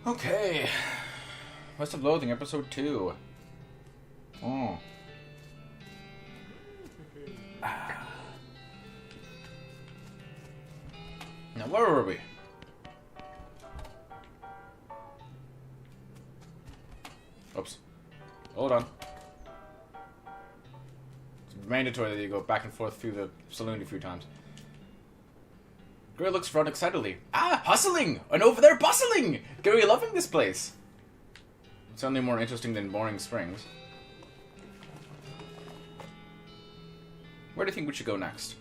Okay. West of Loathing, episode 2. Oh. Now, where were we? Oops. Hold on. It's mandatory that you go back and forth through the saloon a few times. Gary looks front excitedly. Ah, hustling! And over there, bustling! Gary loving this place. Certainly more interesting than Boring Springs. Where do you think we should go next?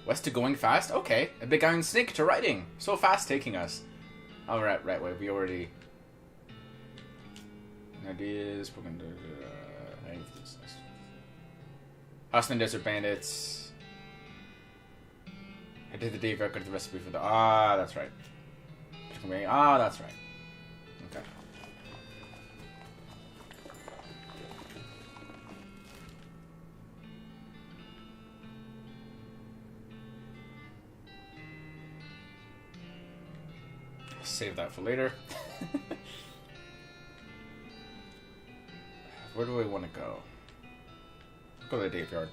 West to going fast? Okay. A big iron snake to riding. So fast taking us. Alright, right way. We already... Ideas. We're going to... Hustling Desert Bandits. I did the day record the recipe for the... Ah, that's right. Ah, that's right. Okay. Save that for later. Where do we want to go? Go to the Dave Yard.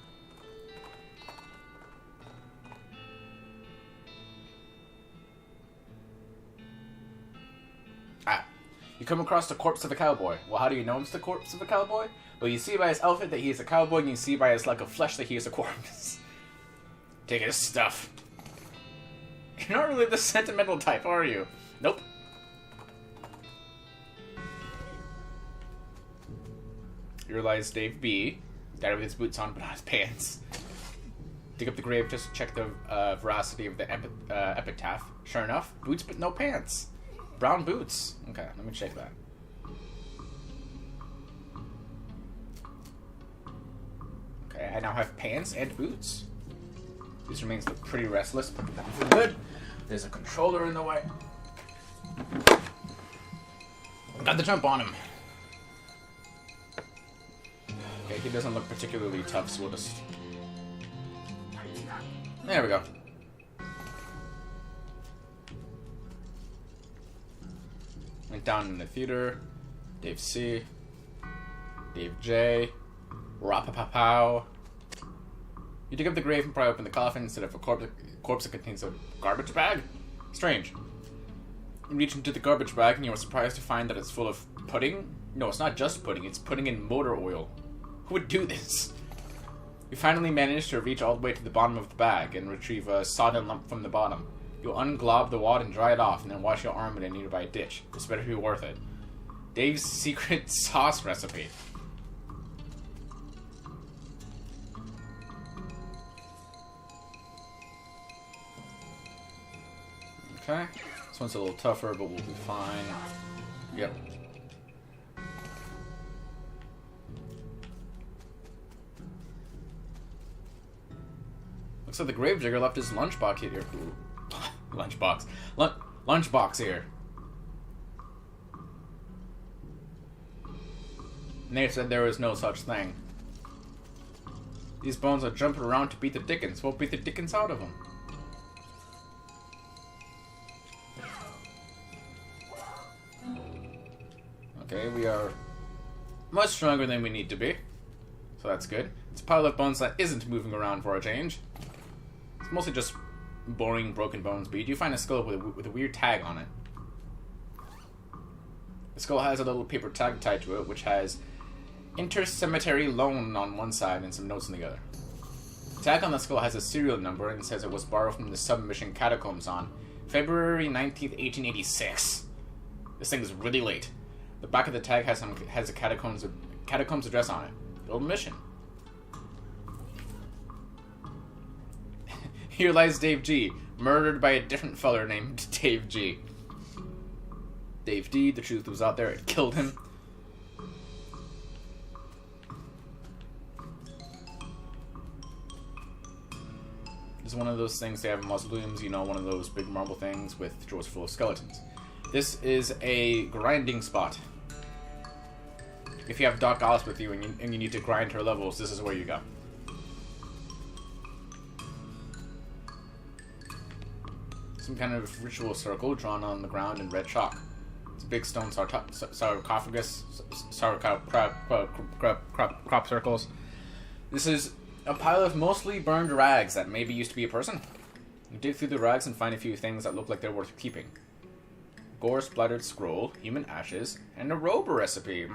Ah. You come across the corpse of a cowboy. Well, how do you know it's the corpse of a cowboy? Well, you see by his outfit that he is a cowboy, and you see by his lack of flesh that he is a corpse. Take his stuff. You're not really the sentimental type, are you? Nope. You realize Dave B. Guy with his boots on, but not his pants. Dig up the grave just to check the veracity of the epitaph. Sure enough, boots but no pants. Brown boots. Okay, let me check that. Okay, I now have pants and boots. This remains look pretty restless, but that's good. There's a controller in the way. Got the jump on him. Okay, he doesn't look particularly tough, so we'll just... There we go. Went down in the theater. Dave C. Dave J. Rapapapow. You dig up the grave and pry open the coffin instead of a corpse that contains a garbage bag? Strange. You reach into the garbage bag and you are surprised to find that it's full of pudding. No, it's not just pudding, it's pudding in motor oil. Who would do this? You finally manage to reach all the way to the bottom of the bag and retrieve a sodden lump from the bottom. You'll unglob the wad and dry it off, and then wash your arm in a nearby ditch. This better be worth it. Dave's secret sauce recipe. Okay. This one's a little tougher, but we'll be fine. Yep. Looks like the gravedigger left his lunchbox here. Ooh. Lunchbox. Lunchbox here. Nate said there was no such thing. These bones are jumping around to beat the dickens. We'll beat the dickens out of them. Okay, we are much stronger than we need to be. So that's good. It's a pile of bones that isn't moving around for a change. It's mostly just boring, broken bones, but you do find a skull with a weird tag on it. The skull has a little paper tag tied to it, which has Inter-Cemetery Loan on one side and some notes on the other. The tag on the skull has a serial number and says it was borrowed from the submission catacombs on February 19th, 1886. This thing is really late. The back of the tag has a catacombs address on it. The old mission. Here lies Dave G, murdered by a different feller named Dave G. Dave D, the truth was out there, it killed him. This is one of those things they have in mausoleums, you know, one of those big marble things with drawers full of skeletons. This is a grinding spot. If you have Doc Alice with you and you need to grind her levels, this is where you go. Some kind of ritual circle drawn on the ground in red chalk. big stone sarcophagus, crop circles. This is a pile of mostly burned rags that maybe used to be a person. You dig through the rags and find a few things that look like they're worth keeping. Gore-splattered scroll, human ashes, and a robe recipe.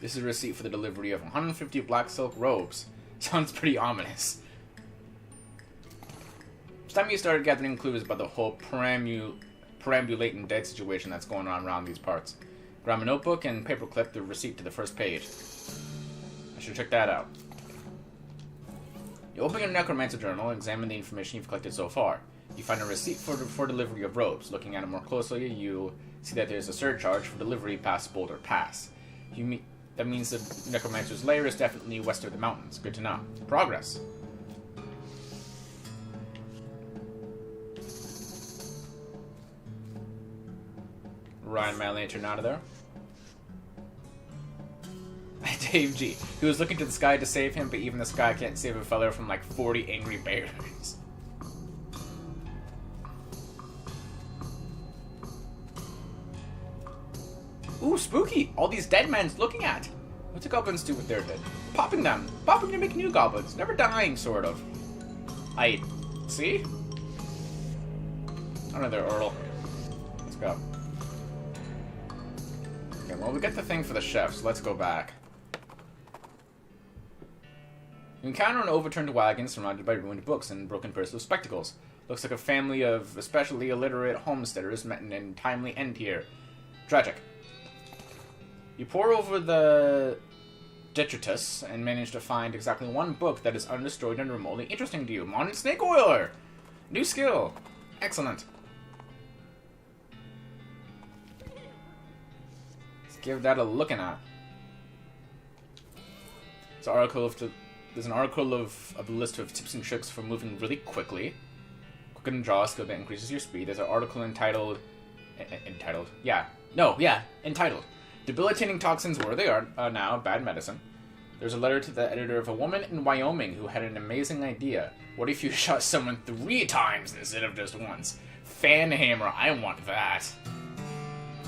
This is a receipt for the delivery of 150 black silk robes. Sounds pretty ominous. It's time you started gathering clues about the whole perambulating dead situation that's going on around these parts. Grab a notebook and paperclip the receipt to the first page. I should check that out. You open your necromancer journal and examine the information you've collected so far. You find a receipt for delivery of robes. Looking at it more closely, you see that there's a surcharge for delivery past Boulder Pass. That means the necromancer's lair is definitely west of the mountains. Good to know. Progress. Ryan my lantern out of there. Dave G. He was looking to the sky to save him, but even the sky can't save a fella from like 40 angry bears. Ooh, spooky! All these dead men's looking at. What do goblins do with their dead? Popping them. Popping to make new goblins. Never dying, sort of. See? Another Earl. Let's go. Okay, well, we got the thing for the chef, so let's go back. You encounter an overturned wagon surrounded by ruined books and broken pairs of spectacles. Looks like a family of especially illiterate homesteaders met an untimely end here. Tragic. You pore over the detritus and manage to find exactly one book that is undestroyed and remotely interesting to you. Modern Snake Oiler! New skill. Excellent. Let's give that a looking at. There's an article of a list of tips and tricks for moving really quickly. Quick and draw skill that increases your speed. There's an article entitled... Debilitating toxins where they are now, bad medicine. There's a letter to the editor of a woman in Wyoming who had an amazing idea. What if you shot someone 3 times instead of just once? Fan hammer, I want that.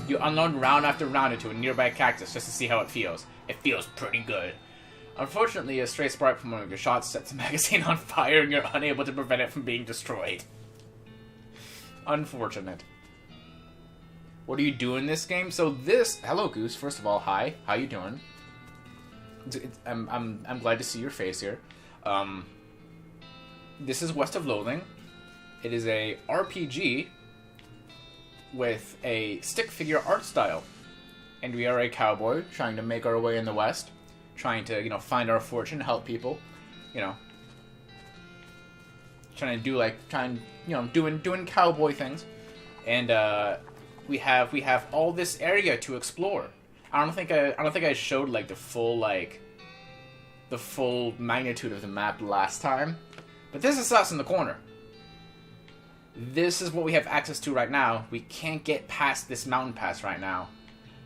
You unload round after round into a nearby cactus just to see how it feels. It feels pretty good. Unfortunately, a stray spark from one of your shots sets the magazine on fire and you're unable to prevent it from being destroyed. Unfortunate. What do you do in this game? So this... Hello, Goose. First of all, hi. How you doing? I'm glad to see your face here. This is West of Loathing. It is a RPG with a stick figure art style. And we are a cowboy trying to make our way in the West. Trying to, find our fortune, help people. Trying to do doing cowboy things. And, we have all this area to explore. I don't think I showed the full magnitude of the map last time, but this is us in the corner. This is what we have access to right now. We can't get past this mountain pass right now,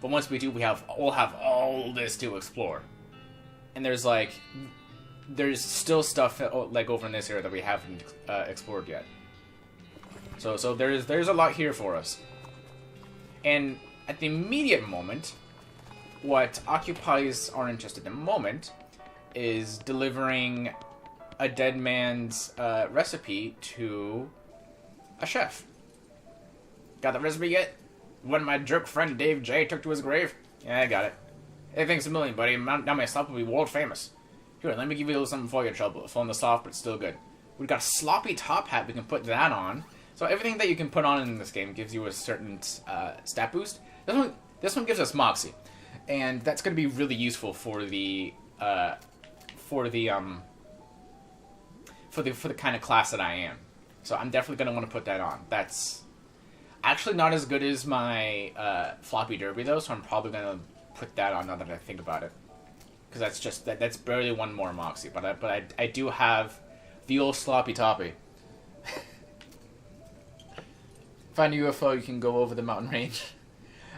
but once we do, we'll have all this to explore. And there's still stuff over in this area that we haven't explored yet. So there's a lot here for us. And at the immediate moment, what occupies our interest at the moment is delivering a dead man's recipe to a chef. Got the recipe yet? When my jerk friend Dave J took to his grave? Yeah, I got it. Hey, thanks a million, buddy. Now my stuff will be world famous. Here, let me give you a little something for your trouble. It's on the soft, but still good. We've got a sloppy top hat. We can put that on. So everything that you can put on in this game gives you a certain stat boost. This one gives us Moxie, and that's going to be really useful for the kind of class that I am. So I'm definitely going to want to put that on. That's actually not as good as my floppy derby though, so I'm probably going to put that on now that I think about it, because that's barely one more Moxie. But I do have the old sloppy toppy. Find a UFO, you can go over the mountain range.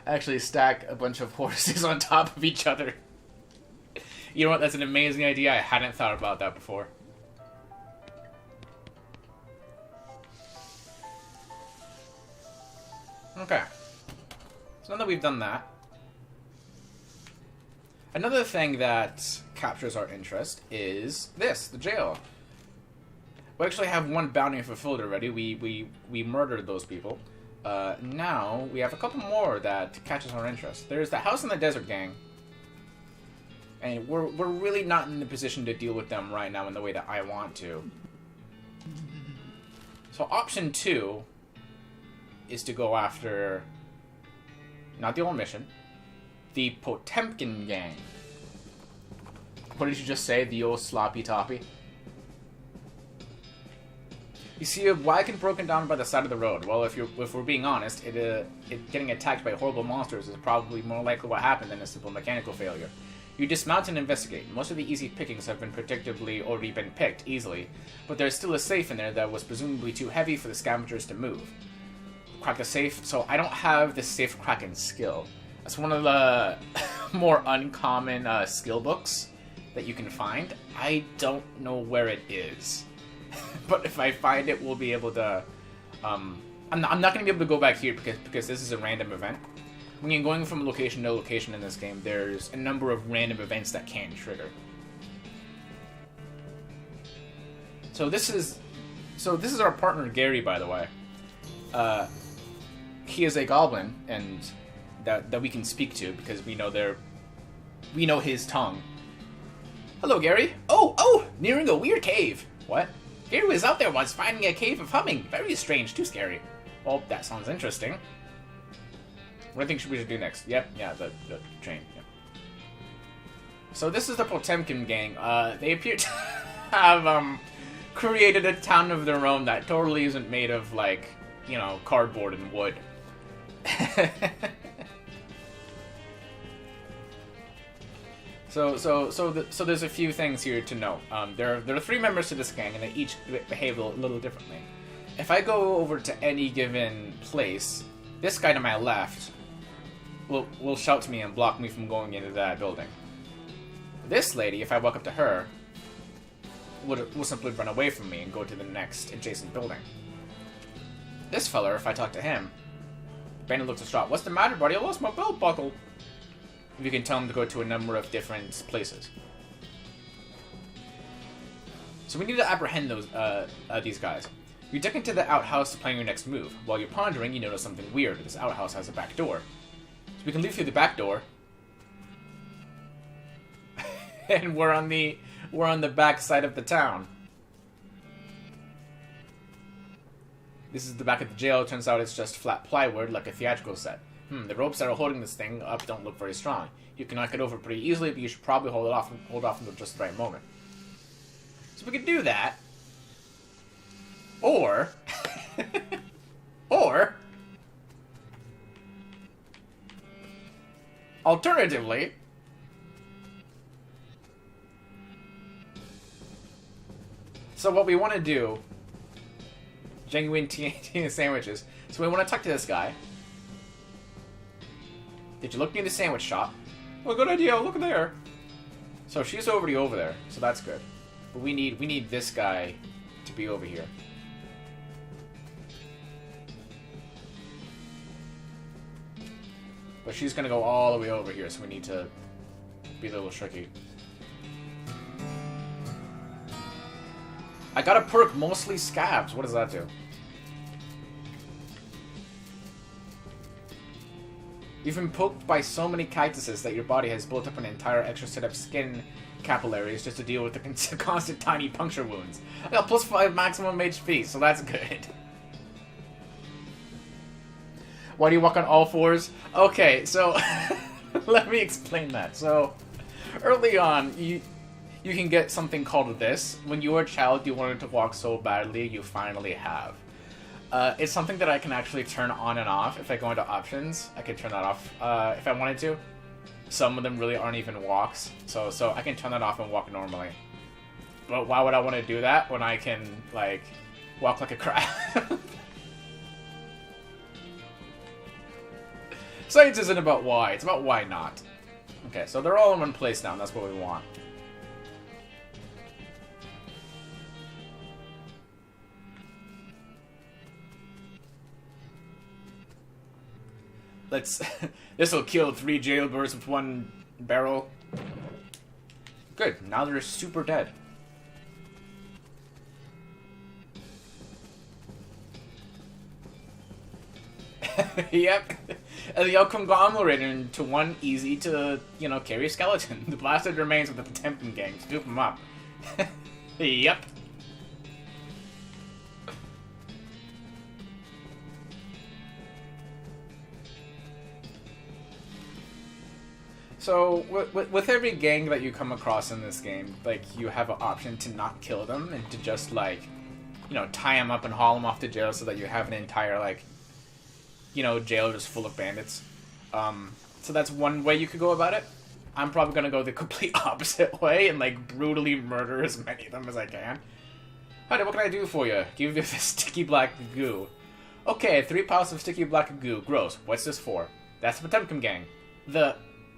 Actually stack a bunch of horses on top of each other. You know what? That's an amazing idea. I hadn't thought about that before. Okay. So now that we've done that, another thing that captures our interest is this, the jail. We actually have one bounty fulfilled already. We murdered those people. Now we have a couple more that catches our interest. There's the House in the Desert gang. And we're really not in the position to deal with them right now in the way that I want to. So option 2 is to go after, not the old mission, the Potemkin gang. What did you just say? The old sloppy toppy? You see a wagon broken down by the side of the road. Well, if we're being honest, it getting attacked by horrible monsters is probably more likely what happened than a simple mechanical failure. You dismount and investigate. Most of the easy pickings have been predictably already been picked easily, but there's still a safe in there that was presumably too heavy for the scavengers to move. Crack the safe. So I don't have the safe cracking skill. That's one of the more uncommon skill books that you can find. I don't know where it is. But if I find it, we'll be able to... I'm not going to be able to go back here because this is a random event. When you're going from location to location in this game, there's a number of random events that can trigger. So this is our partner Gary, by the way. He is a goblin, and that we can speak to because we know his tongue. Hello, Gary. Oh, nearing a weird cave. What? Gary was out there once finding a cave of humming. Very strange, too scary. Well, that sounds interesting. What do you think we should do next? Yep, yeah, the train. Yep. So this is the Potemkin gang. They appear to have created a town of their own that totally isn't made of, like, you know, cardboard and wood. So there's a few things here to know. There are 3 members to this gang, and they each behave a little differently. If I go over to any given place, this guy to my left will shout to me and block me from going into that building. This lady, if I walk up to her, will simply run away from me and go to the next adjacent building. This fella, if I talk to him, Brandon looks distraught. What's the matter, buddy? I lost my belt buckle. If you can tell him to go to a number of different places. So we need to apprehend these guys. You duck into the outhouse to plan your next move. While you're pondering, you notice something weird. This outhouse has a back door. So we can leave through the back door. And we're on the back side of the town. This is the back of the jail. Turns out it's just flat plywood, like a theatrical set. The ropes that are holding this thing up don't look very strong. You can knock it over pretty easily, but you should probably hold off until just the right moment. So we could do that. Or... alternatively... So what we want to do... Genuine TNT sandwiches. So we want to talk to this guy. Did you look near the sandwich shop? Well, good idea. Look there. So she's already over there, so that's good. But we need this guy to be over here. But she's gonna go all the way over here, so we need to be a little tricky. I got a perk, mostly scabs. What does that do? You've been poked by so many cactuses that your body has built up an entire extra set of skin capillaries just to deal with the constant tiny puncture wounds. I got plus 5 maximum HP, so that's good. Why do you walk on all fours? Okay, so let me explain that. So early on, you can get something called this. When you were a child, you wanted to walk so badly, you finally have. It's something that I can actually turn on and off. If I go into options, I can turn that off if I wanted to. Some of them really aren't even walks, so I can turn that off and walk normally. But why would I want to do that when I can, like, walk like a crab? Science isn't about why, it's about why not. Okay, so they're all in one place now, and that's what we want. Let's... This'll kill 3 jailbirds with 1 barrel. Good, now they're super dead. Yep. And they all conglomerated into one easy to, you know, carry skeleton. The blasted remains of the Potemkin gang. Scoop them up. Yep. So, with every gang that you come across in this game, like, you have an option to not kill them and to just, like, you know, tie them up and haul them off to jail so that you have an entire, like, you know, jail just full of bandits. So that's one way you could go about it. I'm probably gonna go the complete opposite way and, like, brutally murder as many of them as I can. Howdy, what can I do for you? Give you this sticky black goo. Okay, 3 piles of sticky black goo. Gross. What's this for? That's the Potemkin gang.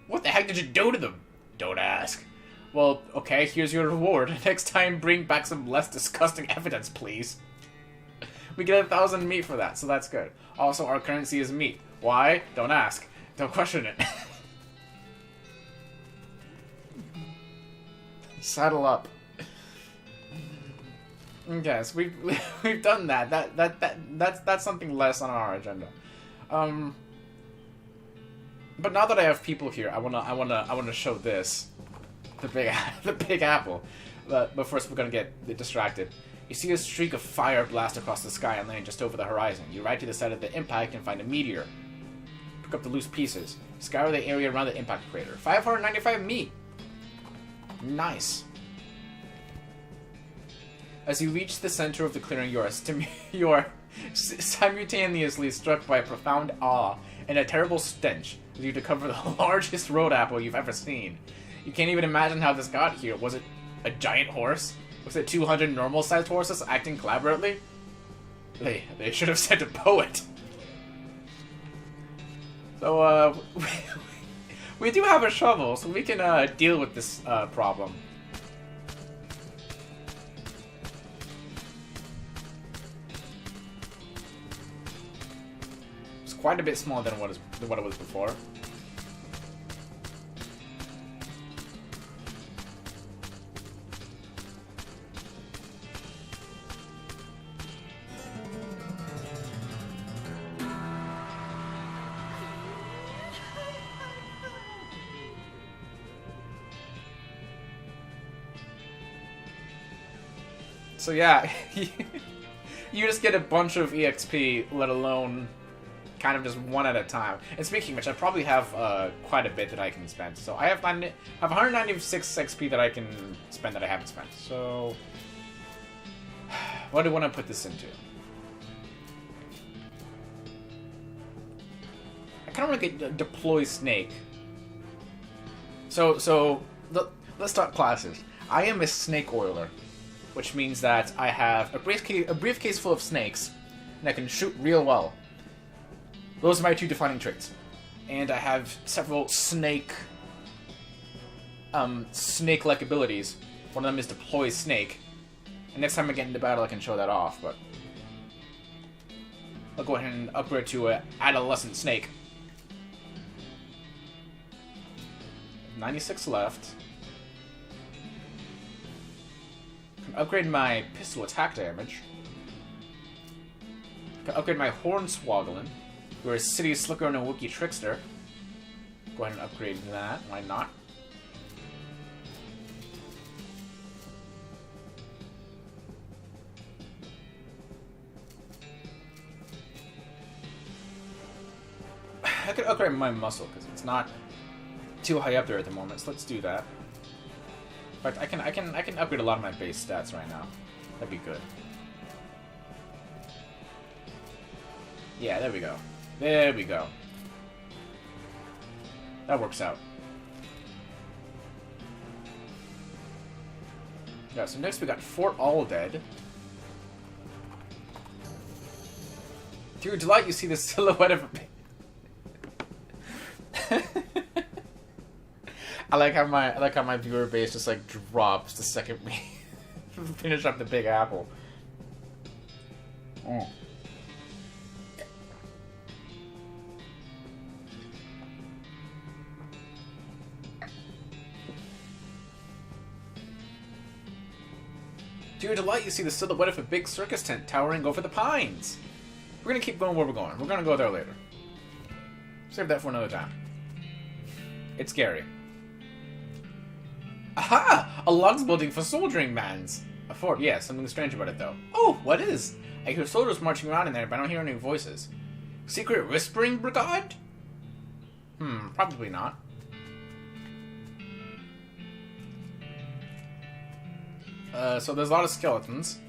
What the heck did you do to them? Don't ask. Well, okay, here's your reward. Next time, bring back some less disgusting evidence, please. We get 1,000 meat for that, so that's good. Also, our currency is meat. Why? Don't ask. Don't question it. Saddle up. Okay, so we've done that. That's something less on our agenda. But now that I have people here, I wanna show this, the big apple. But first we're gonna get distracted. You see a streak of fire blast across the sky and land just over the horizon. You ride to the side of the impact and find a meteor. Pick up the loose pieces. Scour the area around the impact crater. 595 meat. Nice. As you reach the center of the clearing, you are simultaneously struck by a profound awe and a terrible stench as you discover the largest road apple you've ever seen. You can't even imagine how this got here. Was it a giant horse? Was it 200 normal-sized horses acting collaboratively? They should have sent a poet. So, we do have a shovel, so we can deal with this problem. It's quite a bit smaller than what it was before. So yeah, you just get a bunch of EXP, let alone kind of just one at a time. And speaking of which, I probably have quite a bit that I can spend. So I have 196 XP that I can spend that I haven't spent. So what do I want to put this into? I kind of want to get deploy snake. So let's talk classes. I am a snake oiler, which means that I have a briefcase full of snakes, and I can shoot real well. Those are my 2 defining traits. And I have several snake-like abilities. One of them is deploy snake. And next time I get into battle, I can show that off, but I'll go ahead and upgrade to an adolescent snake. 96 left. Upgrade my pistol attack damage. Can upgrade my Hornswogglin. You're a city slicker and a wookie trickster. Go ahead and upgrade that. Why not? I could upgrade my muscle because it's not too high up there at the moment. So let's do that. In fact, I can upgrade a lot of my base stats right now. That'd be good. Yeah, there we go. There we go. That works out. Yeah, so next we got Fort Alldead. To your delight, you see the silhouette of a I like how my viewer base just like drops the second we finish up the big apple. Oh. To your delight, you see the silhouette of a big circus tent towering over the pines. We're gonna keep going where we're going. We're gonna go there later. Save that for another time. It's scary. Aha! A logs building for soldiering mans. A fort, yeah, something strange about it though. Oh, what is? I hear soldiers marching around in there, but I don't hear any voices. Secret whispering brigade? Probably not. So there's a lot of skeletons.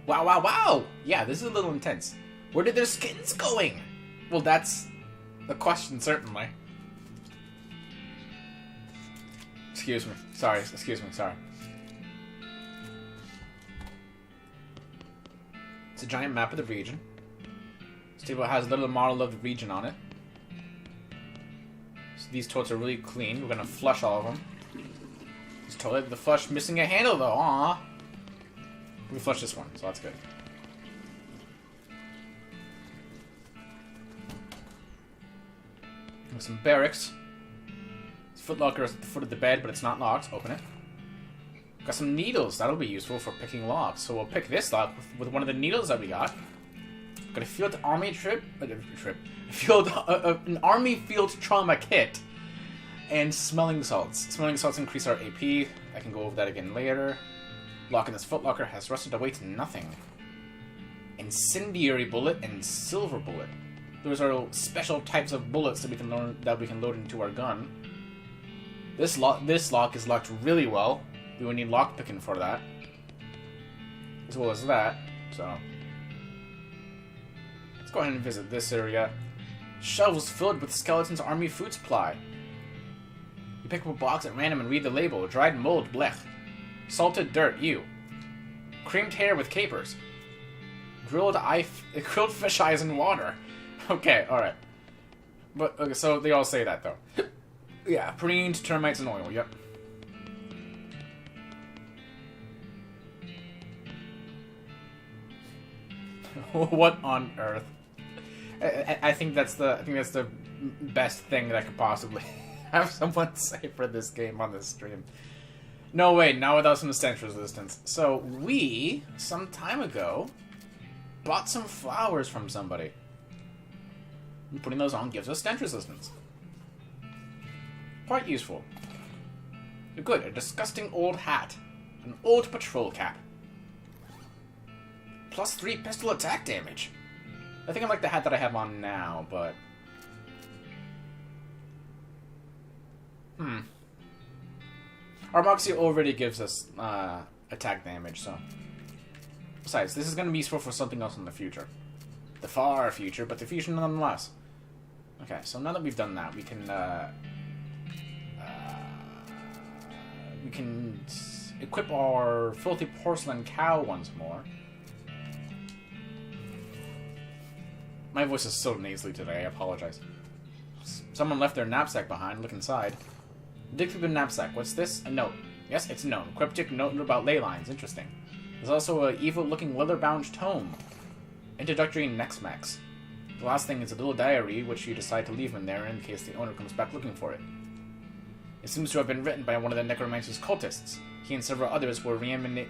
Wow, wow, wow! Yeah, this is a little intense. Where did their skins going? Well, that's the question, certainly. Excuse me. Sorry, excuse me, sorry. It's a giant map of the region. This table has a little model of the region on it. So these toilets are really clean. We're gonna flush all of them. This toilet, the flush missing a handle though, aww. We flushed this one, so that's good. There's some barracks. This footlocker is at the foot of the bed, but it's not locked. Open it. Got some needles. That'll be useful for picking locks. So we'll pick this lock with one of the needles that we got. Got a field army an army field trauma kit, and smelling salts. Smelling salts increase our AP. I can go over that again later. Lock in this footlocker has rusted away to nothing. Incendiary bullet and silver bullet. Those are special types of bullets that we can load into our gun. This lock is locked really well. We would need lockpicking for that, as well as that. So let's go ahead and visit this area. Shelves filled with skeletons' army food supply. You pick up a box at random and read the label. Dried mold, blech. Salted dirt, ew. Creamed hair with capers. Grilled fish eyes in water. Okay, alright. But, okay, so they all say that, though. Yeah, preened, termites, and oil, yep. What on earth? I think that's the best thing that I could possibly have someone say for this game on this stream. No, wait, not without some stench resistance. So, we, some time ago, bought some flowers from somebody. And putting those on gives us stench resistance. Quite useful. Good, a disgusting old hat. An old patrol cap. +3 pistol attack damage. I think I like the hat that I have on now, but... Our Moxie already gives us attack damage, so... Besides, this is going to be useful for something else in the future. The far future, but the future nonetheless. Okay, so now that we've done that, we can equip our filthy porcelain cow once more. My voice is so nasally today, I apologize. Someone left their knapsack behind. Look inside. Dig through the knapsack. What's this? A note. Yes, it's a note. Cryptic note about ley lines. Interesting. There's also a evil-looking leather-bound tome. Introductory Nexmax. The last thing is a little diary, which you decide to leave in there in case the owner comes back looking for it. It seems to have been written by one of the Necromancer's cultists. He and several others were reanimating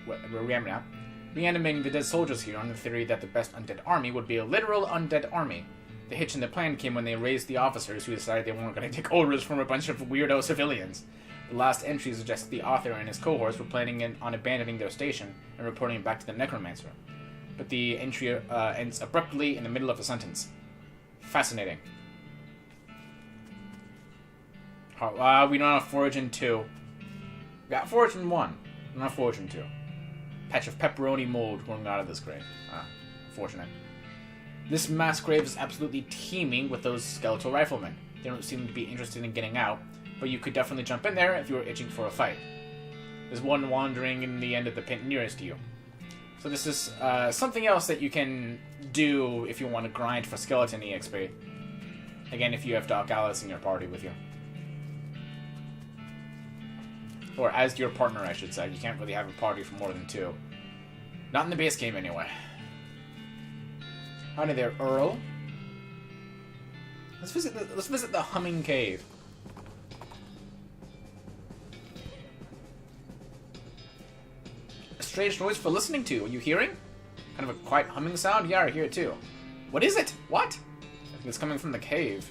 the dead soldiers here on the theory that the best undead army would be a literal undead army. The hitch in the plan came when they raised the officers who decided they weren't going to take orders from a bunch of weirdo civilians. The last entry suggests the author and his cohorts were planning on abandoning their station and reporting back to the Necromancer. But the entry ends abruptly in the middle of a sentence. Fascinating. We don't have Forage in 2. We got Forage in 1. We don't have Forage in 2. Patch of pepperoni mold growing out of this grave. Unfortunate. This mass grave is absolutely teeming with those skeletal riflemen. They don't seem to be interested in getting out, but you could definitely jump in there if you were itching for a fight. There's one wandering in the end of the pit nearest to you. So this is something else that you can do if you want to grind for skeleton EXP. Again, if you have Doc Alice in your party with you. Or as your partner, I should say. You can't really have a party for more than 2. Not in the base game, anyway. Howdy there, Earl. Let's visit the Humming Cave. strange noise for listening to. Are you hearing? Kind of a quiet humming sound? Yeah, I hear it too. What is it? What? I think it's coming from the cave.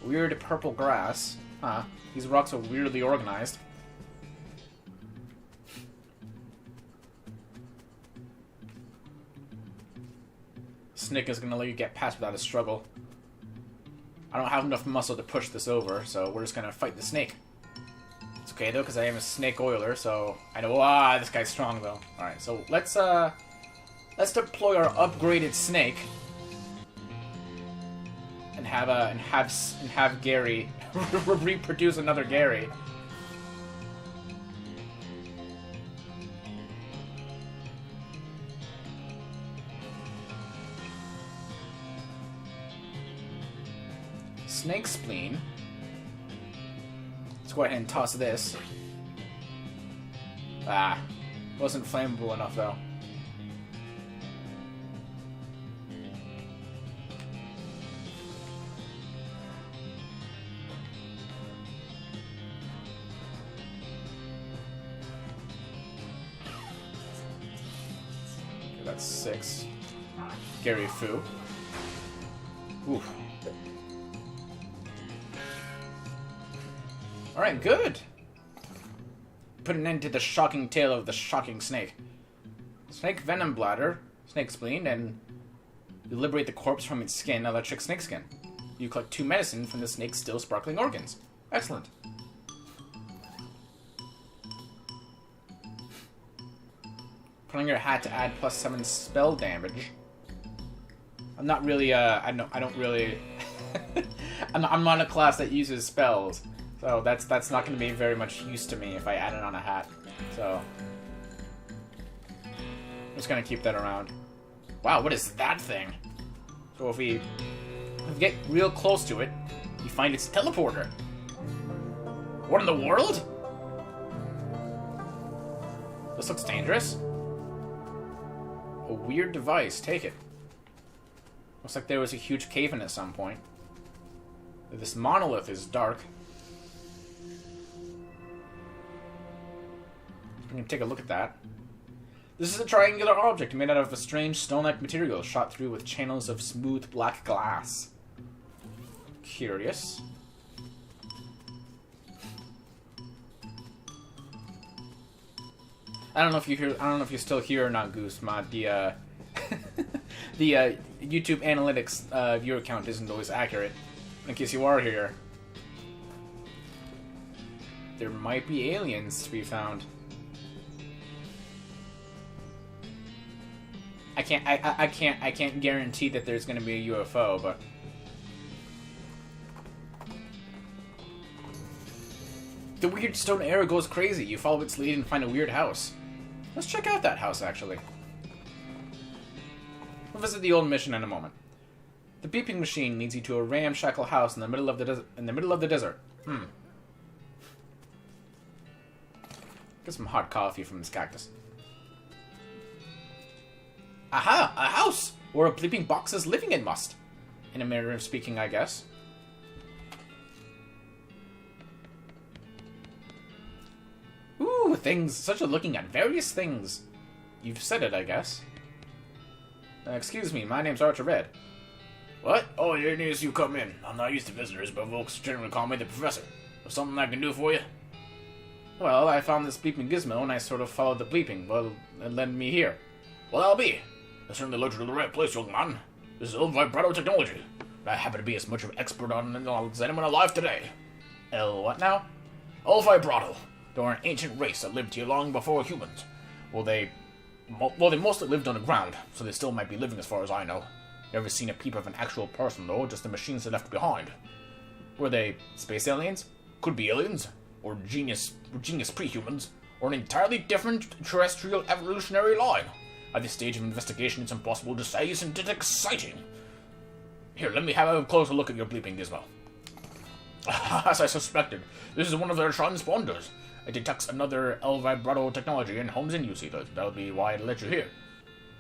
Weird purple grass. Huh. These rocks are weirdly organized. Snake is gonna let you get past without a struggle. I don't have enough muscle to push this over, so we're just gonna fight the snake. It's okay though, because I am a snake oiler, so I know. Ah, this guy's strong though. All right, so let's deploy our upgraded snake and have Gary reproduce another Gary. Snake spleen. Let's go ahead and toss this. Ah, wasn't flammable enough though. Okay, that's 6. Gary Fu. Oof. Alright, good. Put an end to the shocking tale of the shocking snake. Snake venom bladder, snake spleen, and you liberate the corpse from its skin, electric snake skin. You collect 2 medicine from the snake's still sparkling organs. Excellent. Put on your hat to add +7 spell damage. I'm not really, I don't really... I'm not a class that uses spells. So that's not going to be very much use to me if I add it on a hat. So I'm just going to keep that around. Wow, what is that thing? So if we get real close to it, you find its teleporter. What in the world? This looks dangerous. A weird device. Take it. Looks like there was a huge cave in at some point. This monolith is dark. We can take a look at that. This is a triangular object made out of a strange stone-like material shot through with channels of smooth black glass. Curious. I don't know if you're still here or not, Goose Mod. The YouTube analytics viewer count isn't always accurate. In case you are here, there might be aliens to be found. I can't guarantee that there's going to be a UFO, but the weird stone arrow goes crazy. You follow its lead and find a weird house. Let's check out that house, actually. We'll visit the old mission in a moment. The beeping machine leads you to a ramshackle house in the middle of the desert. Get some hot coffee from this cactus. Aha! A house! Where a bleeping box is living, it must. In a manner of speaking, I guess. Ooh, things. Such a looking at various things. You've said it, I guess. Excuse me, my name's Archer Red. What? Oh, here it is, you come in. I'm not used to visitors, but folks generally call me the Professor. There's something I can do for you? Well, I found this bleeping gizmo, and I sort of followed the bleeping. Well, it led me here. Well, I'll be. I certainly led you to the right place, young man. This is vibrato technology. I happen to be as much of an expert on it as anyone alive today. What now? Vibrato. They're an ancient race that lived here long before humans. They mostly lived underground, so they still might be living as far as I know. Never seen a peep of an actual person, though, just the machines they left behind. Were they space aliens? Could be aliens. Or genius pre-humans. Or an entirely different terrestrial evolutionary line. At this stage of investigation, it's impossible to say, isn't it exciting? Here, let me have a closer look at your bleeping gizmo. As I suspected, this is one of their transponders. It detects another vibrato technology and homes in, you see. That would be why it let you here.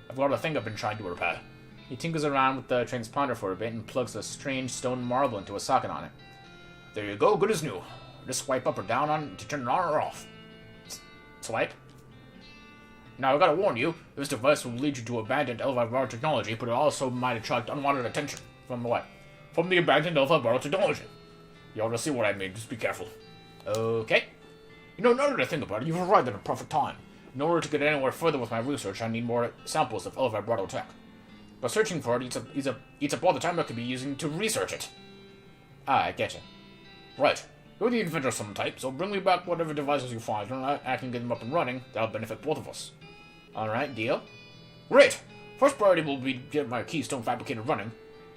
I've got a thing I've been trying to repair. He tinkers around with the transponder for a bit and plugs a strange stone marble into a socket on it. There you go, good as new. Just swipe up or down on to turn it on or off. Swipe. Now, I gotta warn you, this device will lead you to abandoned Elvira technology, but it also might attract unwanted attention. From what? From the abandoned Elvira technology. You ought to see what I mean, just be careful. Okay. You know, now that I think about it, you've arrived at a perfect time. In order to get anywhere further with my research, I need more samples of Elvira tech. But searching for it eats up all the time I could be using to research it. Ah, I getcha. Right. You're the inventor of some type, so bring me back whatever devices you find, and I can get them up and running. That'll benefit both of us. Alright, deal? Great! First priority will be to get my keystone fabricator running.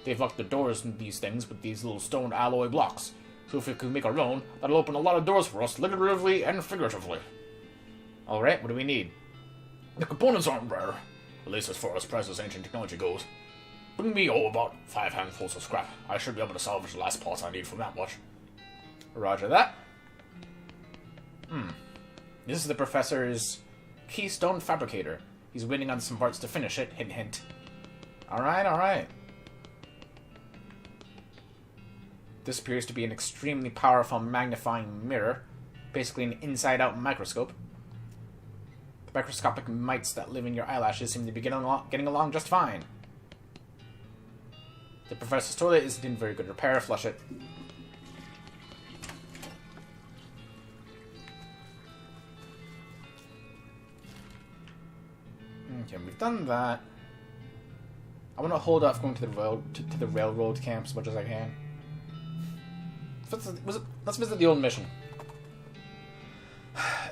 They've locked the doors in these things with these little stone alloy blocks. So if we can make our own, that'll open a lot of doors for us, literally and figuratively. Alright, what do we need? The components aren't rare, at least as far as Prez's ancient technology goes. Bring me, about 5 handfuls of scrap. I should be able to salvage the last parts I need from that much. Roger that. This is the professor's keystone fabricator. He's waiting on some parts to finish it. Hint, hint. Alright, alright. This appears to be an extremely powerful magnifying mirror. Basically an inside-out microscope. The microscopic mites that live in your eyelashes seem to be getting along just fine. The professor's toilet is in very good repair. Flush it. Okay, we've done that. I want to hold off going to the railroad camp as much as I can. Let's visit the old mission.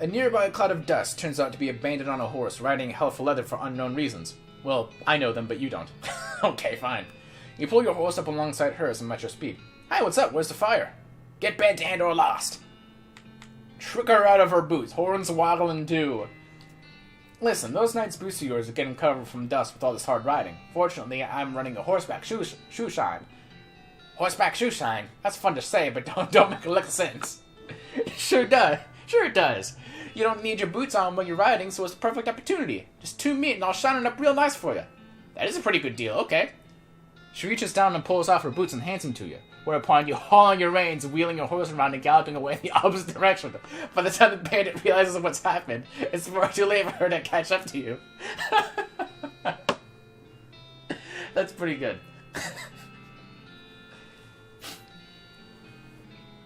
A nearby cloud of dust turns out to be a bandit on a horse riding hell for leather for unknown reasons. Well, I know them, but you don't. Okay, fine. You pull your horse up alongside hers and match your speed. Hi, what's up? Where's the fire? Get bent and or lost. Trick her out of her boots. Horns waggling too. Listen, those nice boots of yours are getting covered from dust with all this hard riding. Fortunately, I'm running a horseback shoe shine. Horseback shoe shine? That's fun to say, but don't make a lick of sense. Sure does. Sure it does. You don't need your boots on when you're riding, so it's a perfect opportunity. Just tune me and I'll shine it up real nice for you. That is a pretty good deal, okay. She reaches down and pulls off her boots and hands them to you, whereupon you haul on your reins, wheeling your horse around and galloping away in the opposite direction. By the time the bandit realizes what's happened, it's far too late for her to catch up to you. That's pretty good.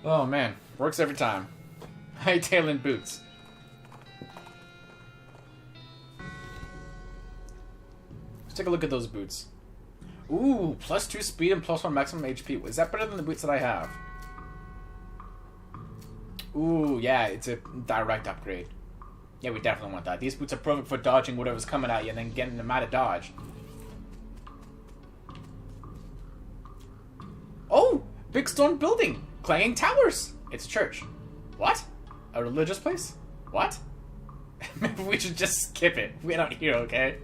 Oh man, works every time. Hightailing boots. Let's take a look at those boots. Ooh, +2 speed and +1 maximum HP. Is that better than the boots that I have? Ooh, yeah, it's a direct upgrade. Yeah, we definitely want that. These boots are perfect for dodging whatever's coming at you and then getting them out of dodge. Oh! Big stone building! Clanging towers! It's a church. What? A religious place? What? Maybe we should just skip it. We're not here, okay?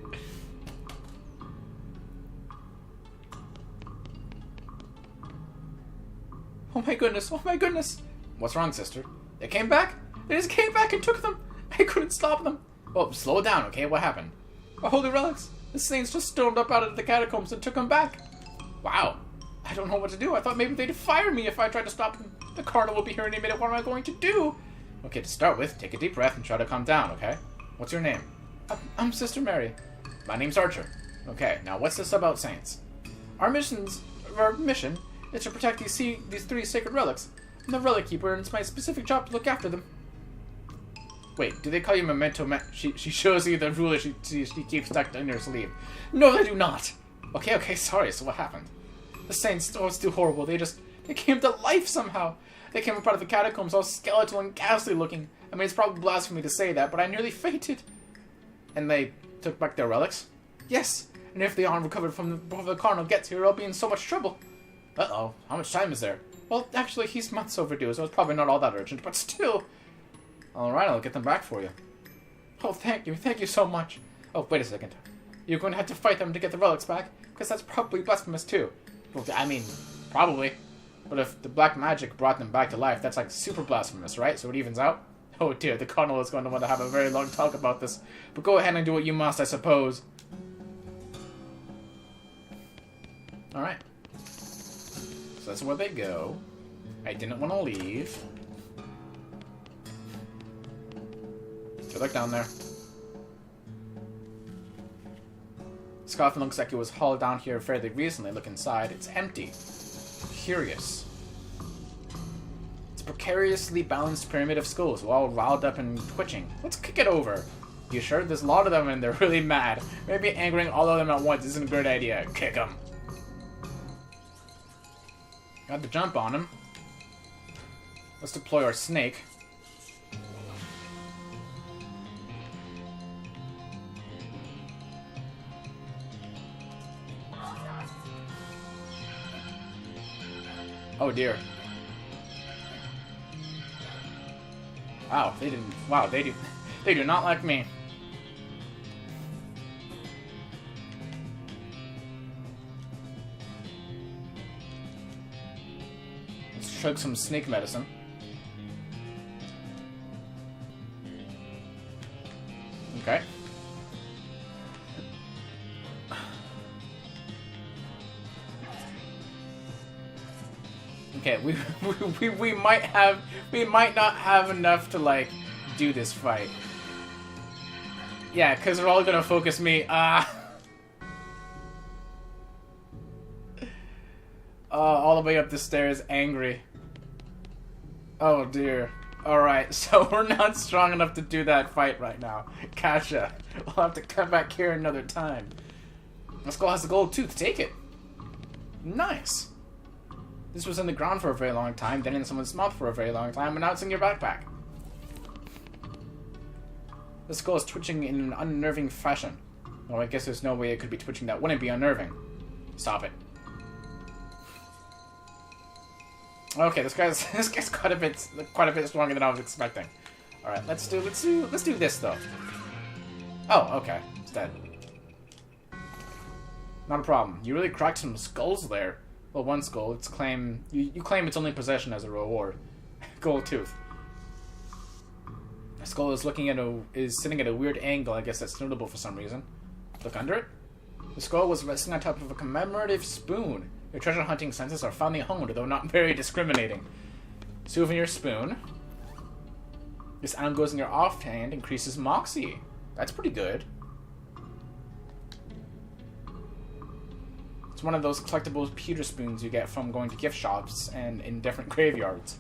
Oh my goodness, oh my goodness! What's wrong, sister? They came back? They just came back and took them! I couldn't stop them! Oh, slow down, okay? What happened? Our holy relics! The saints just stormed up out of the catacombs and took them back! Wow. I don't know what to do. I thought maybe they'd fire me if I tried to stop them. The cardinal will be here any minute. What am I going to do? Okay, to start with, take a deep breath and try to calm down, okay? What's your name? I'm Sister Mary. My name's Archer. Okay, now what's this about saints? Our mission is to protect these 3 sacred relics. I'm the relic keeper, and it's my specific job to look after them. Wait, do they call you Memento She shows you the ruler she keeps tucked in her sleeve. No, they do not. Okay, sorry. So what happened? The saints, oh, it's too horrible. They came to life somehow. They came up out of the catacombs all skeletal and ghastly looking. I mean, it's probably blasphemy to say that, but I nearly fainted. And they took back their relics? Yes, and if they aren't recovered before the cardinal gets here, I'll be in so much trouble. Uh-oh, how much time is there? Well, actually, he's months overdue, so it's probably not all that urgent, but still. Alright, I'll get them back for you. Oh, thank you so much. Oh, wait a second. You're going to have to fight them to get the relics back, because that's probably blasphemous too. Well, I mean, probably. But if the black magic brought them back to life, that's like super blasphemous, right? So it evens out? Oh dear, the cardinal is going to want to have a very long talk about this. But go ahead and do what you must, I suppose. Alright. So that's where they go. I didn't want to leave. Good luck down there. This coffin looks like it was hauled down here fairly recently. Look inside. It's empty. Curious. It's a precariously balanced pyramid of skulls, all riled up and twitching. Let's kick it over. You sure? There's a lot of them and they're really mad. Maybe angering all of them at once isn't a good idea. Kick them. Got the jump on him. Let's deploy our snake. Oh dear. Wow, they didn't. Wow, they do. They do not like me. Let's chug some snake medicine. Okay. Okay, we might not have enough to like do this fight. Yeah, because they're all gonna focus me. All the way up the stairs, angry. Oh dear. Alright, so we're not strong enough to do that fight right now. Gotcha. We'll have to come back here another time. The skull has a gold tooth. Take it. Nice. This was in the ground for a very long time, then in someone's mouth for a very long time, and now it's in your backpack. The skull is twitching in an unnerving fashion. Well, I guess there's no way it could be twitching that wouldn't be unnerving. Stop it. Okay, this guy's quite a bit stronger than I was expecting. All right, let's do this though. Oh, okay, it's dead. Not a problem. You really cracked some skulls there. Well, one skull. It's claim you claim its only possession as a reward. Gold tooth. The skull is sitting at a weird angle. I guess that's notable for some reason. Look under it. The skull was resting on top of a commemorative spoon. Your treasure hunting senses are finely honed, though not very discriminating. Souvenir spoon. This item goes in your offhand, increases moxie. That's pretty good. It's one of those collectible pewter spoons you get from going to gift shops and in different graveyards.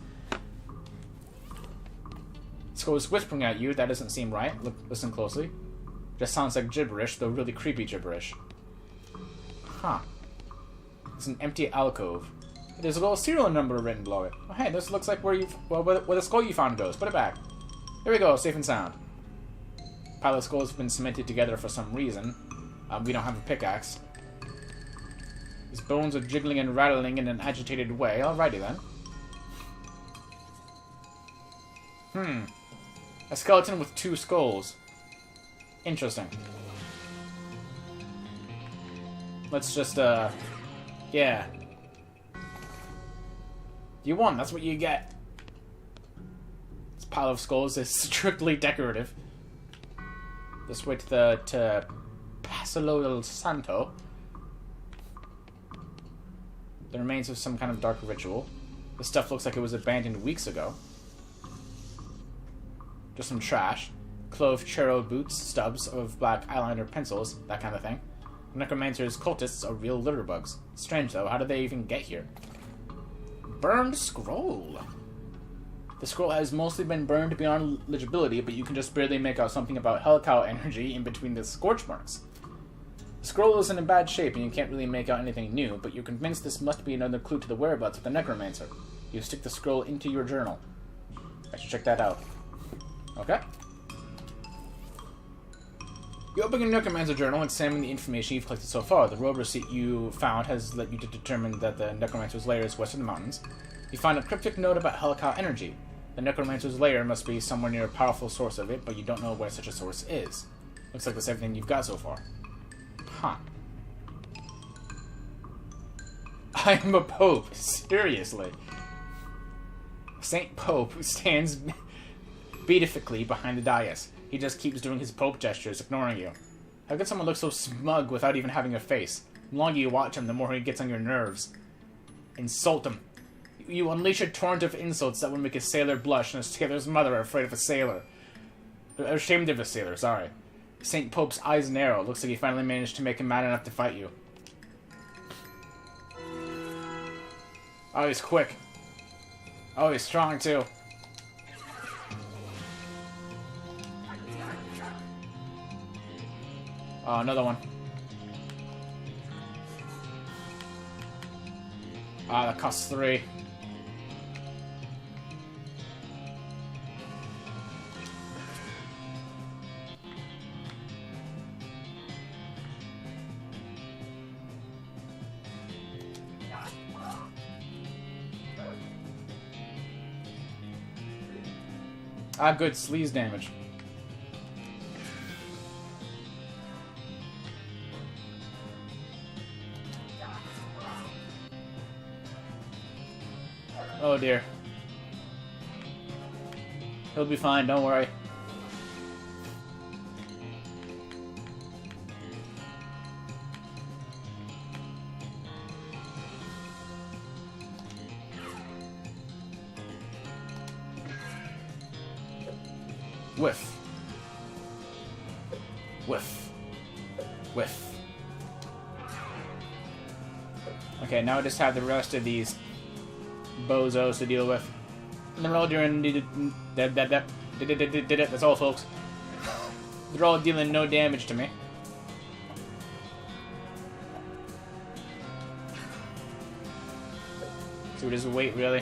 Skull is whispering at you. That doesn't seem right. Listen closely. Just sounds like gibberish, though really creepy gibberish. Huh. It's an empty alcove. There's a little serial number written below it. Oh, hey, this looks like where the skull you found goes. Put it back. Here we go, safe and sound. Pile of skulls have been cemented together for some reason. We don't have a pickaxe. His bones are jiggling and rattling in an agitated way. Alrighty then. A skeleton with 2 skulls. Interesting. Let's just, yeah. You won, that's what you get. This pile of skulls is strictly decorative. This way to Pasalo del Santo. The remains of some kind of dark ritual. This stuff looks like it was abandoned weeks ago. Just some trash. Clove churro boots, stubs of black eyeliner pencils, that kind of thing. Necromancer's cultists are real litter bugs. Strange though, how did they even get here? Burned scroll. The scroll has mostly been burned beyond legibility, but you can just barely make out something about hellcow energy in between the scorch marks. The scroll isn't in bad shape and you can't really make out anything new, but you're convinced this must be another clue to the whereabouts of the necromancer. You stick the scroll into your journal. I should check that out. Okay. You open your necromancer journal and examine the information you've collected so far. The road receipt you found has led you to determine that the necromancer's lair is west of the mountains. You find a cryptic note about hellcow energy. The necromancer's lair must be somewhere near a powerful source of it, but you don't know where such a source is. Looks like that's everything you've got so far. Huh. I am a pope. Seriously. Saint Pope stands beatifically behind the dais. He just keeps doing his pope gestures, ignoring you. How can someone look so smug without even having a face? The longer you watch him, the more he gets on your nerves. Insult him. You unleash a torrent of insults that would make a sailor blush and a sailor's mother afraid of a sailor. Ashamed of a sailor, sorry. St. Pope's eyes narrow. Looks like he finally managed to make him mad enough to fight you. Oh, he's quick. Oh, he's strong, too. Oh, another one. Ah, that costs 3. Ah, good. Sleaze damage. Oh dear. He'll be fine, don't worry. Whiff. Whiff. Whiff. Okay, now I just have the rest of these bozos to deal with. And they're all doing... That's all, folks. They're all dealing no damage to me. So we just wait, really.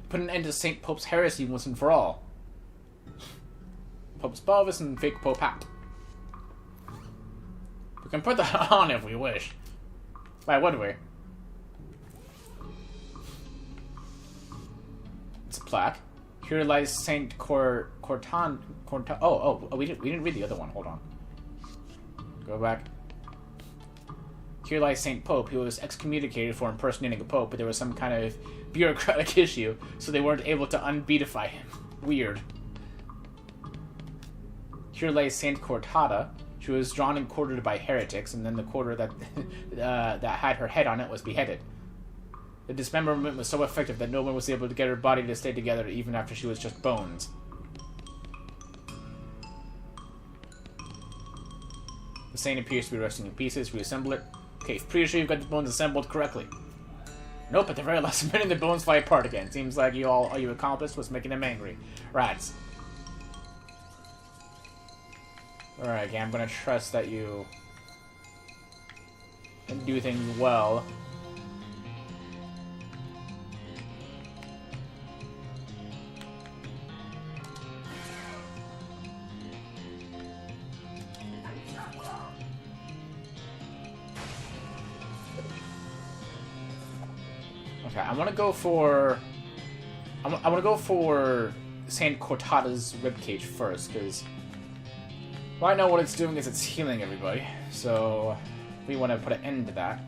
Put an end to St. Pope's heresy once and for all. Pope's Balvis and fake Pope hat. We can put that on if we wish. Why would we? It's a plaque. Here lies Saint Cortan. We didn't read the other one. Hold on. Go back. Here lies Saint Pope. He was excommunicated for impersonating a pope, but there was some kind of bureaucratic issue, so they weren't able to unbeatify him. Weird. Here lay Saint Cortada. She was drawn and quartered by heretics, and then the quarter that that had her head on it was beheaded. The dismemberment was so effective that no one was able to get her body to stay together even after she was just bones. The saint appears to be resting in pieces. Reassemble it. Okay, pretty sure you've got the bones assembled correctly. Nope, at the very last minute the bones fly apart again. Seems like all you accomplished was making them angry. Rats. Alright, okay, I'm gonna trust that you can do things well. Okay, I want to go for... I want to go for Saint Cortada's ribcage first, because right now what it's doing is it's healing everybody, so we want to put an end to that.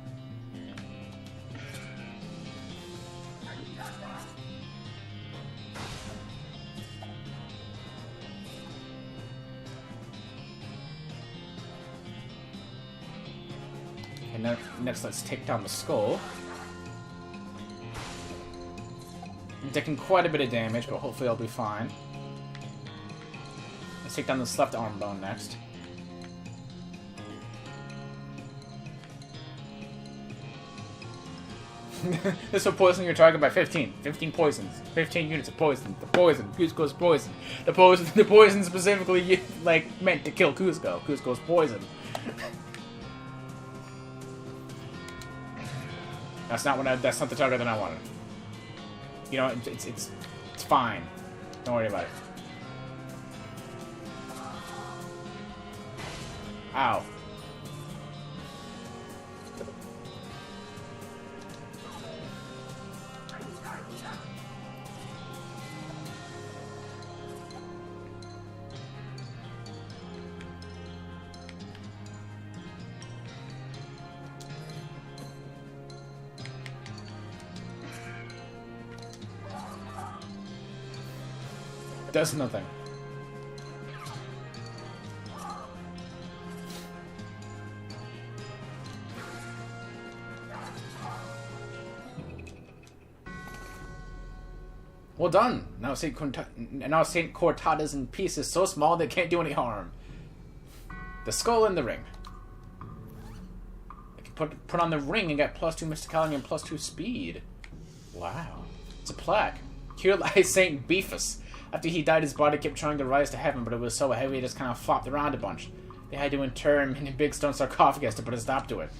And then next let's take down the skull. I'm taking quite a bit of damage, but hopefully I'll be fine. Let's take down this left arm bone next. This will poison your target by 15. 15 poisons. 15 units of poison. The poison. Cusco's poison. The poison specifically, like, meant to kill Cusco. Cusco's poison. That's not the target that I wanted. You know, it's fine. Don't worry about it. Ow. Does nothing. Well done. Now Saint Cortada's in pieces so small they can't do any harm. The skull in the ring. I can put on the ring and get +2 mysticality and +2 speed. Wow. It's a plaque. Here lies Saint Beefus. After he died, his body kept trying to rise to heaven, but it was so heavy it just kind of flopped around a bunch. They had to inter him in a big stone sarcophagus to put a stop to it.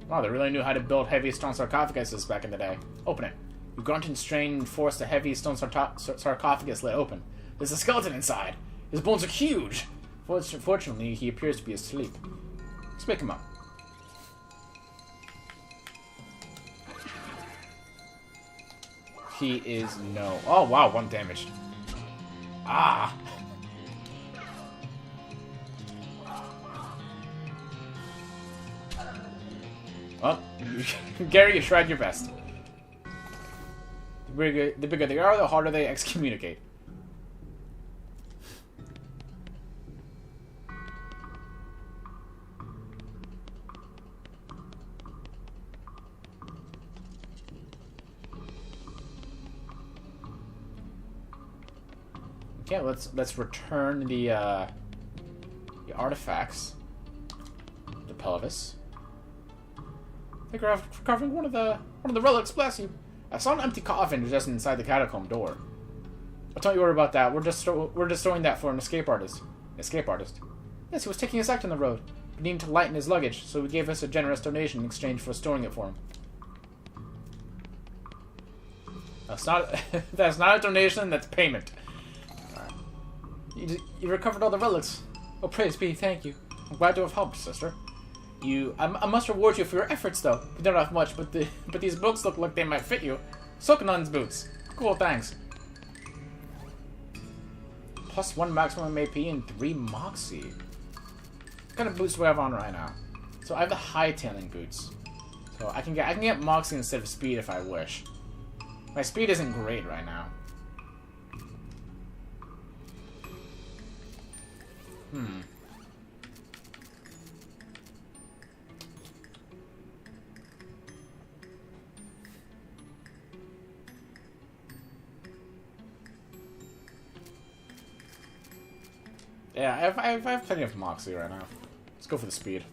Wow, they really knew how to build heavy stone sarcophaguses back in the day. Open it. You grunt and strain and force the heavy stone sarcophagus lid open. There's a skeleton inside. His bones are huge. Fortunately, he appears to be asleep. Let's wake him up. He is no... Oh, wow, 1 damage. Ah! Well, Gary, you tried your best. The bigger they are, the harder they excommunicate. Okay, let's return the artifacts. The pelvis. I think we're recovering one of the relics. Bless you. I saw an empty coffin just inside the catacomb door. But don't you worry about that. We're just throwing that for an escape artist. Escape artist. Yes, he was taking a sect on the road. He needed to lighten his luggage, so he gave us a generous donation in exchange for storing it for him. That's not a donation. That's payment. You recovered all the relics. Oh, praise be, thank you. I'm glad to have helped, sister. I must reward you for your efforts, though. You don't have much, but these boots look like they might fit you. Sokanon's boots. Cool, thanks. +1 maximum AP and 3 Moxie. What kind of boots do I have on right now? So I have the hightailing boots. So I can get Moxie instead of speed if I wish. My speed isn't great right now. Yeah, I have plenty of Moxie right now. Let's go for the speed.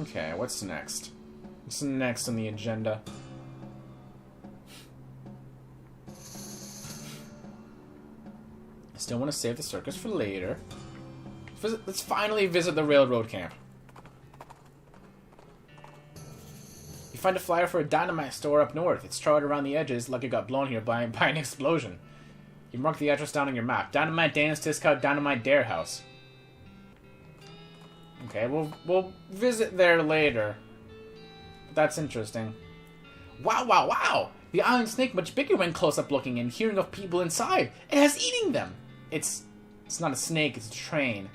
Okay, what's next? What's next on the agenda? I still want to save the circus for later. Let's finally visit the railroad camp. You find a flyer for a dynamite store up north. It's charred around the edges like it got blown here by an explosion. You mark the address down on your map. Dynamite Dan's Discount Dynamite Dare House. Okay, we'll visit there later. But that's interesting. Wow, wow, wow! The Iron Snake much bigger when close-up looking and hearing of people inside. It has eating them! It's not a snake, it's a train.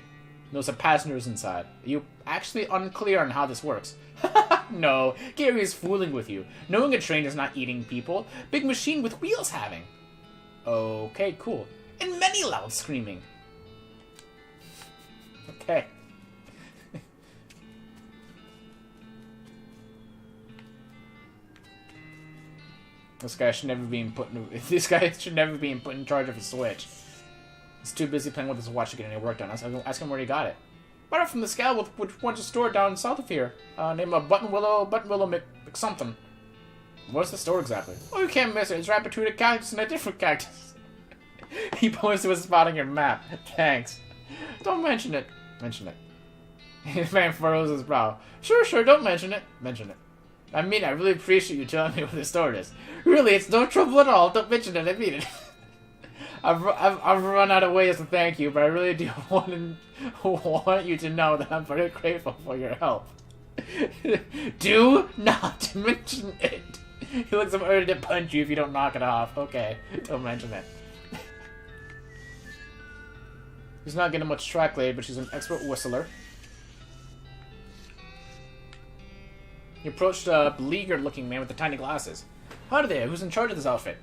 There's some passengers inside. Are you actually unclear on how this works? No, Gary is fooling with you. Knowing a train is not eating people. Big machine with wheels having. Okay, cool. And many loud screaming. Okay. This guy should never be put in charge of a switch. He's too busy playing with his watch to get any work done. Ask him where he got it. Bought it from the scout which went to a store down south of here. Named Buttonwillow McSomething. What's the store exactly? Oh, you can't miss it. It's right between a cactus and a different cactus. He points to a spot on your map. Thanks. Don't mention it. Mention it. The man furrows his brow. Sure, don't mention it. Mention it. I mean, I really appreciate you telling me what the store is. Really, it's no trouble at all. Don't mention it. I mean it. I've run out of ways to thank you, but I really do want you to know that I'm very grateful for your help. Do not mention it. He looks like I'm ready to punch you if you don't knock it off. Okay, don't mention it. She's not getting much track laid, but she's an expert whistler. He approached a beleaguered-looking man with the tiny glasses. Howdy there, who's in charge of this outfit?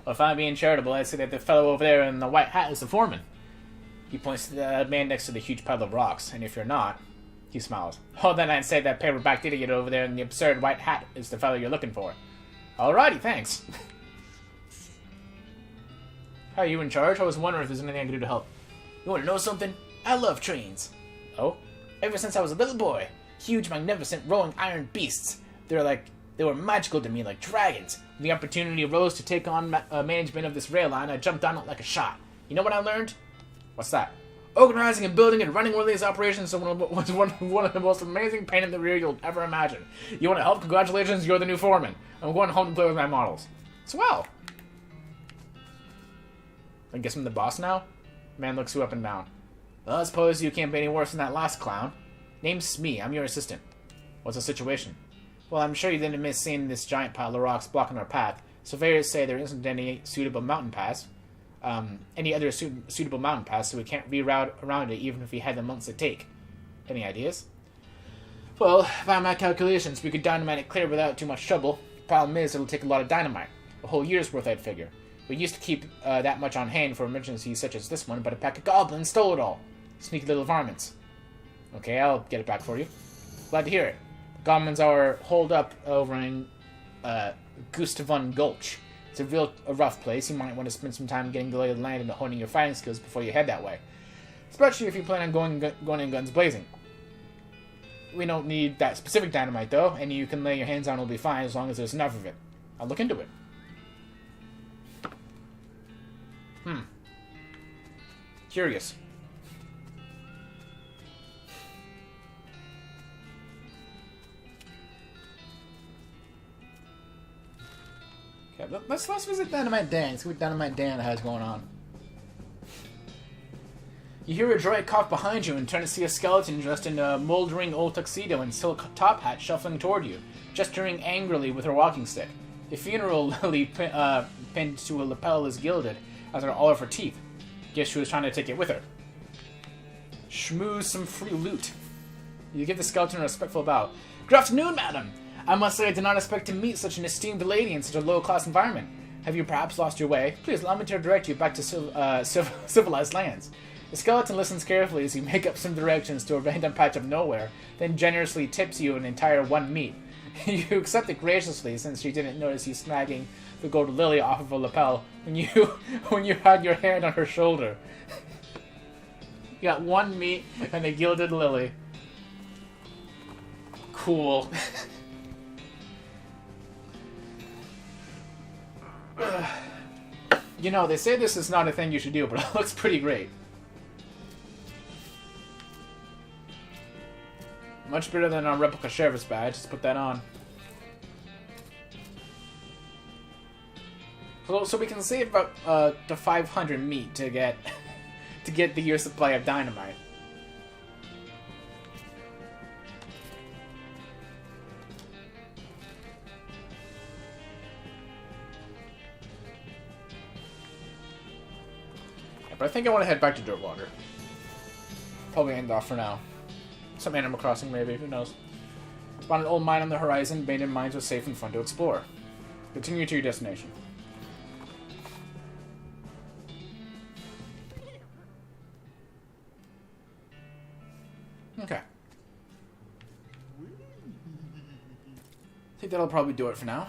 Well, if I'm being charitable, I'd say that the fellow over there in the white hat is the foreman. He points to the man next to the huge pile of rocks, and if you're not, he smiles. Oh, then I'd say that paperback idiot over there in the absurd white hat is the fellow you're looking for. Alrighty, thanks. How are you in charge? I was wondering if there's anything I can do to help. You want to know something? I love trains. Oh? Ever since I was a little boy. Huge, magnificent, rolling iron beasts. They were magical to me, like dragons. When the opportunity arose to take on management of this rail line, I jumped on it like a shot. You know what I learned? What's that? Organizing and building and running one of these operations was one of the most amazing pain in the rear you'll ever imagine. You want to help? Congratulations, you're the new foreman. I'm going home to play with my models. Swell. I guess I'm the boss now? Man looks you up and down. Well, I suppose you can't be any worse than that last clown. Name's Smee. I'm your assistant. What's the situation? Well, I'm sure you didn't miss seeing this giant pile of rocks blocking our path. Surveyors say there isn't any suitable mountain pass. Any other suitable mountain pass, so we can't reroute around it even if we had the months to take. Any ideas? Well, by my calculations, we could dynamite it clear without too much trouble. Problem is, it'll take a lot of dynamite. A whole year's worth, I'd figure. We used to keep that much on hand for emergencies such as this one, but a pack of goblins stole it all. Sneaky little varmints. Okay, I'll get it back for you. Glad to hear it. The goblins are holed up over in Gustavon Gulch. It's a rough place. You might want to spend some time getting the lay of the land and honing your fighting skills before you head that way. Especially if you plan on going in guns blazing. We don't need that specific dynamite, though. Any you can lay your hands on will be fine as long as there's enough of it. I'll look into it. Curious. Okay, let's visit Dynamite Dan. See what Dynamite Dan has going on. You hear a droid cough behind you and turn to see a skeleton dressed in a moldering old tuxedo and silk top hat shuffling toward you, gesturing angrily with her walking stick. The funeral lily pinned to a lapel is gilded, as are all of her teeth. Guess she was trying to take it with her. Schmooze some free loot. You give the skeleton a respectful bow. Good afternoon, madam. I must say I did not expect to meet such an esteemed lady in such a low-class environment. Have you perhaps lost your way? Please allow me to direct you back to civilized lands. The skeleton listens carefully as you make up some directions to a random patch of nowhere, then generously tips you an entire 1 meat. You accept it graciously since she didn't notice you snagging the gold lily off of a lapel when you had your hand on her shoulder. You got 1 meat and a gilded lily. Cool. You know, they say this is not a thing you should do, but it looks pretty great. Much better than our replica sheriff's badge. Let's put that on. So we can save about the 500 meat to get the year's supply of dynamite. Yeah, but I think I want to head back to Dirtwater. Probably end off for now. Some Animal Crossing, maybe. Who knows? Found an old mine on the horizon. Abandoned mines are safe and fun to explore. Continue to your destination. Okay. I think that'll probably do it for now.